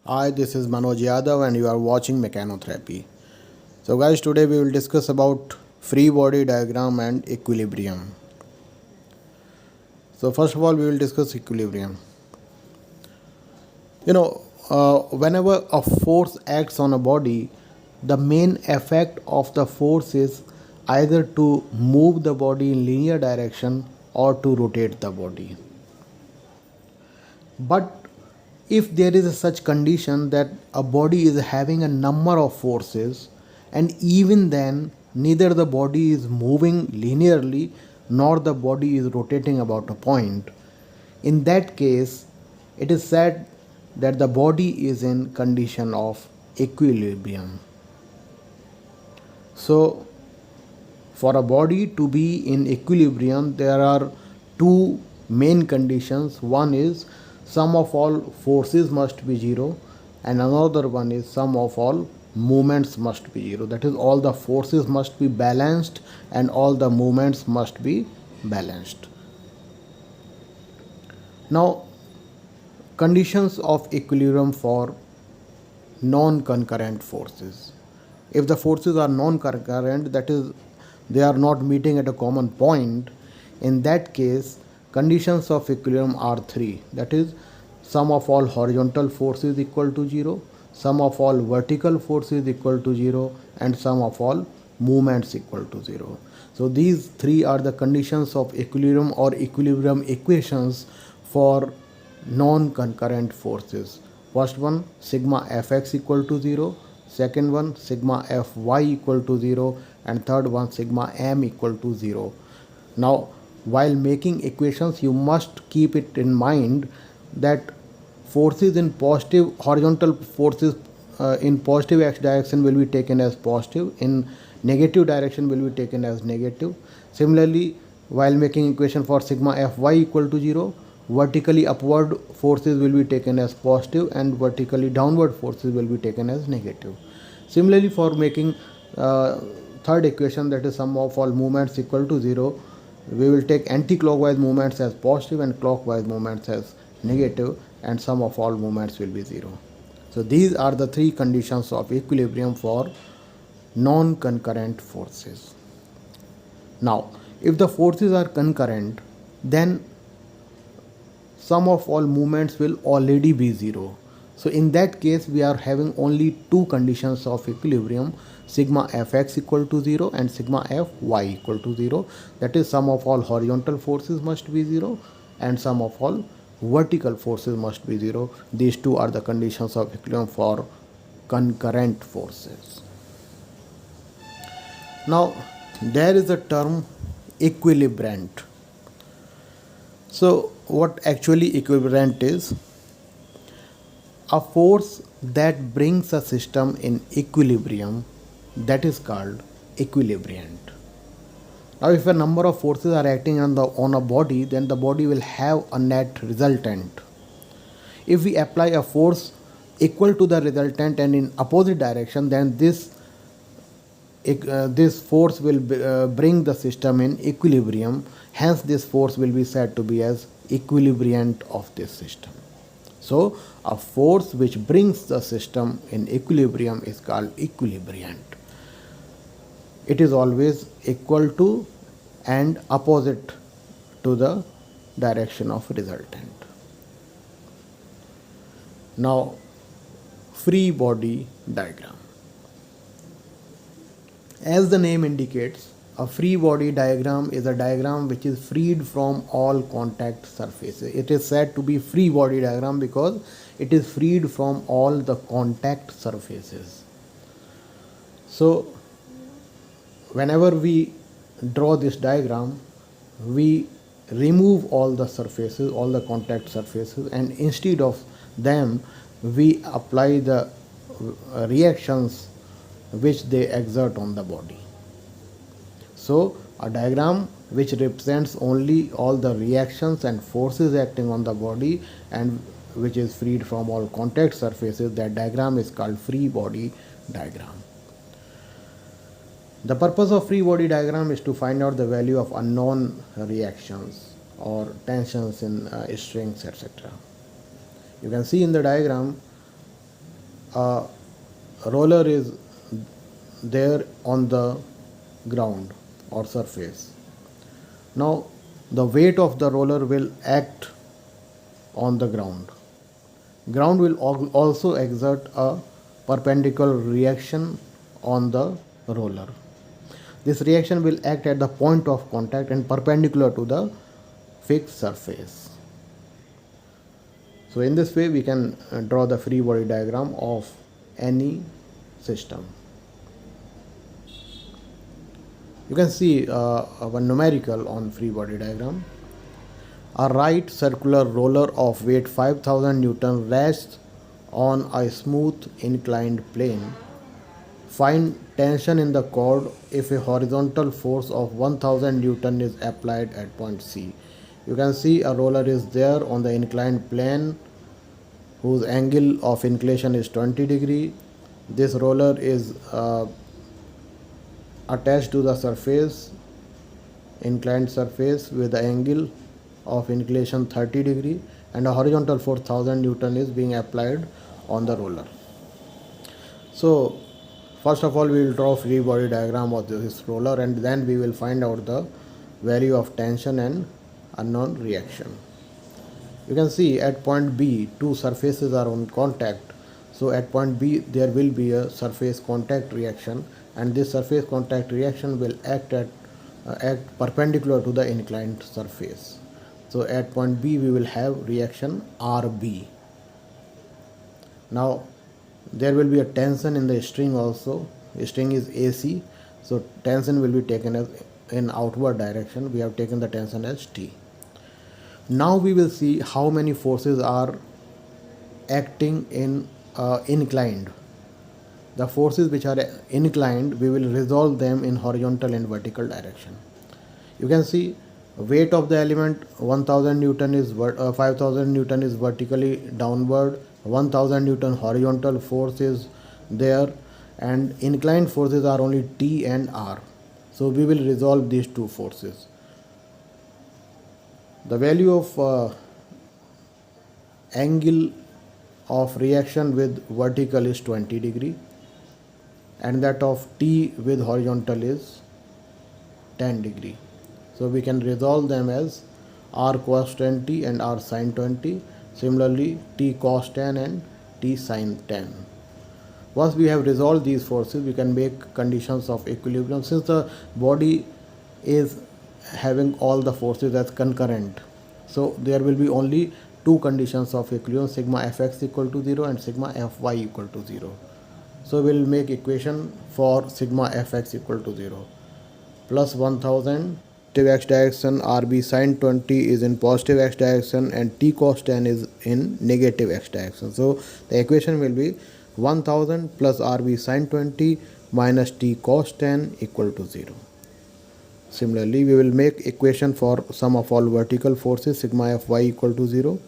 Hi, this is Manoj Yadav and you are watching Mechanotherapy. So guys, today we will discuss about free body diagram and equilibrium. So first of all, we will discuss equilibrium. Whenever a force acts on a body, the main effect of the force is either to move the body in linear direction or to rotate the body. But if there is a such condition that a body is having a number of forces, and even then neither the body is moving linearly nor the body is rotating about a point, in that case it is said that the body is in condition of equilibrium. So for a body to be in equilibrium, there are two main conditions. One is sum of all forces must be zero, and another one is sum of all movements must be zero. That is, all the forces must be balanced and all the movements must be balanced. Now, conditions of equilibrium for non-concurrent forces. If the forces are non-concurrent, that is, they are not meeting at a common point, in that case conditions of equilibrium are three. That is, sum of all horizontal forces equal to 0, sum of all vertical forces equal to 0, and sum of all movements equal to 0. So these three are the conditions of equilibrium or equilibrium equations for non-concurrent forces. First one, sigma fx equal to 0, second one, sigma fy equal to 0, and third one, sigma m equal to 0. Now while making equations, you must keep it in mind that forces in positive, horizontal forces in positive x direction will be taken as positive, in negative direction will be taken as negative. Similarly, while making equation for sigma fy equal to 0, vertically upward forces will be taken as positive and vertically downward forces will be taken as negative. Similarly, for making third equation, that is sum of all movements equal to 0, we will take anti-clockwise movements as positive and clockwise movements as negative, and sum of all movements will be 0. So these are the three conditions of equilibrium for non-concurrent forces. Now, if the forces are concurrent, then sum of all movements will already be 0. So in that case, we are having only two conditions of equilibrium, sigma fx equal to 0 and sigma fy equal to 0. That is, sum of all horizontal forces must be 0 and sum of all vertical forces must be 0. These two are the conditions of equilibrium for concurrent forces. Now there is a term equilibrant. So what actually equilibrant is? A force that brings a system in equilibrium, that is called equilibriant. Now if a number of forces are acting on a body, then the body will have a net resultant. If we apply a force equal to the resultant and in opposite direction, then this force will bring the system in equilibrium. Hence this force will be said to be as equilibriant of this system. So a force which brings the system in equilibrium is called equilibriant. It is always equal to and opposite to the direction of resultant. Now, free body diagram. As the name indicates, a free body diagram is a diagram which is freed from all contact surfaces. It is said to be free body diagram because it is freed from all the contact surfaces. So whenever we draw this diagram, we remove all the surfaces, all the contact surfaces, and instead of them we apply the reactions which they exert on the body. So a diagram which represents only all the reactions and forces acting on the body and which is freed from all contact surfaces, that diagram is called free body diagram. The purpose of free body diagram is to find out the value of unknown reactions or tensions in strings, etc. You can see in the diagram a roller is there on the ground or surface. Now the weight of the roller will act on the ground. Ground will also exert a perpendicular reaction on the roller. This reaction will act at the point of contact and perpendicular to the fixed surface. So in this way we can draw the free body diagram of any system. You can see one numerical on free body diagram. A right circular roller of weight 5000 Newton rests on a smooth inclined plane. Find tension in the cord if a horizontal force of 1000 Newton is applied at point C. You can see a roller is there on the inclined plane whose angle of inclination is 20 degree. This roller is attached to the surface, inclined surface, with the angle of inclination 30 degree, and a horizontal force 1000 Newton is being applied on the roller. So first of all we will draw free body diagram of this roller, and then we will find out the value of tension and unknown reaction. You can see at point B two surfaces are on contact. So at point B there will be a surface contact reaction, and this surface contact reaction will act perpendicular to the inclined surface. So at point B we will have reaction RB. Now there will be a tension in the string also. String is AC, so tension will be taken as in outward direction. We have taken the tension as T. Now we will see how many forces are acting in inclined. The forces which are inclined, we will resolve them in horizontal and vertical direction. You can see weight of the element 1000 Newton is 5000 Newton is vertically downward, 1000 Newton horizontal force is there, and inclined forces are only T and R. So we will resolve these two forces. The value of angle of reaction with vertical is 20 degree, and that of T with horizontal is 10 degree. So we can resolve them as R cos 20 and R sin 20. Similarly, T cos 10 and T sin 10. Once we have resolved these forces, we can make conditions of equilibrium. Since the body is having all the forces as concurrent, so there will be only two conditions of equilibrium, sigma fx equal to 0 and sigma fy equal to 0. So we will make equation for sigma fx equal to 0. Plus 1000 positive x direction, RB sin 20 is in positive x direction, and T cos 10 is in negative x direction. So the equation will be 1000 plus RB sin 20 minus T cos 10 equal to 0. Similarly, we will make equation for sum of all vertical forces, sigma fy equal to 0.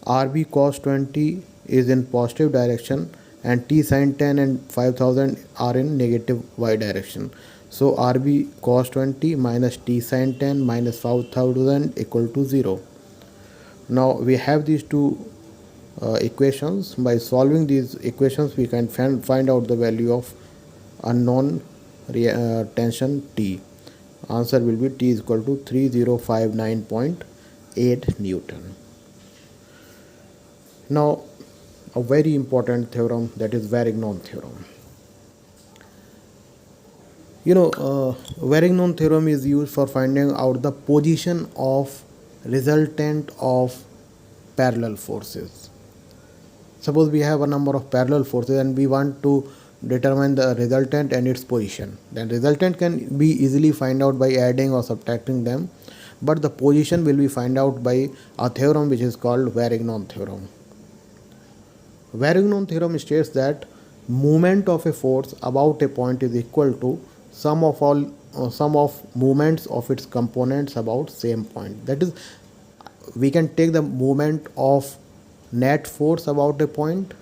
RB cos 20 is in positive direction, and T sin 10 and 5000 are in negative y direction. So RB cos 20 minus T sin 10 minus 5000 equal to 0. Now we have these two equations. By solving these equations we can find out the value of unknown tension T. Answer will be T is equal to 3059.8 Newton. Now a very important theorem, that is Varignon theorem. Varignon theorem is used for finding out the position of resultant of parallel forces. Suppose we have a number of parallel forces and we want to determine the resultant and its position. Then resultant can be easily find out by adding or subtracting them, but the position will be find out by a theorem which is called Varignon theorem. Varignon theorem states that movement of a force about a point is equal to sum of movements of its components about same point. That is, we can take the movement of net force about a point,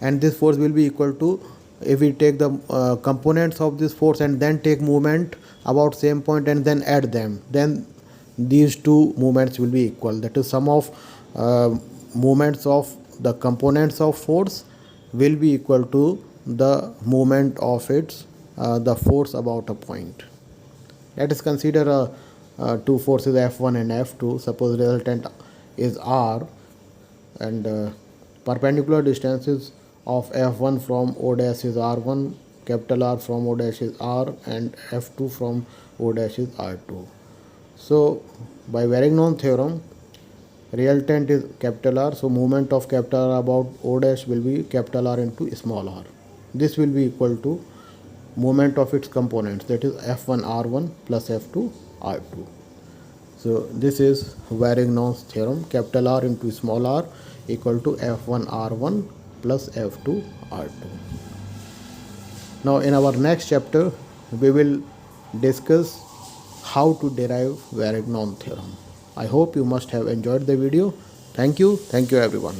and this force will be equal to, if we take the components of this force and then take movement about same point and then add them, then these two movements will be equal. That is, sum of movements of the components of force will be equal to the moment of its the force about a point. Let us consider two forces F1 and F2. Suppose resultant is R, and perpendicular distances of F1 from O dash is R1, capital R from O dash is R, and F2 from O dash is R2. So by Varignon theorem, resultant is capital R, so moment of capital R about O dash will be capital R into small r. This will be equal to moment of its components, that is F1 R1 plus F2 R2. So this is Varignon's theorem, capital R into small r equal to F1 R1 plus F2 R2. Now in our next chapter we will discuss how to derive Varignon theorem. I hope you must have enjoyed the video. Thank you everyone.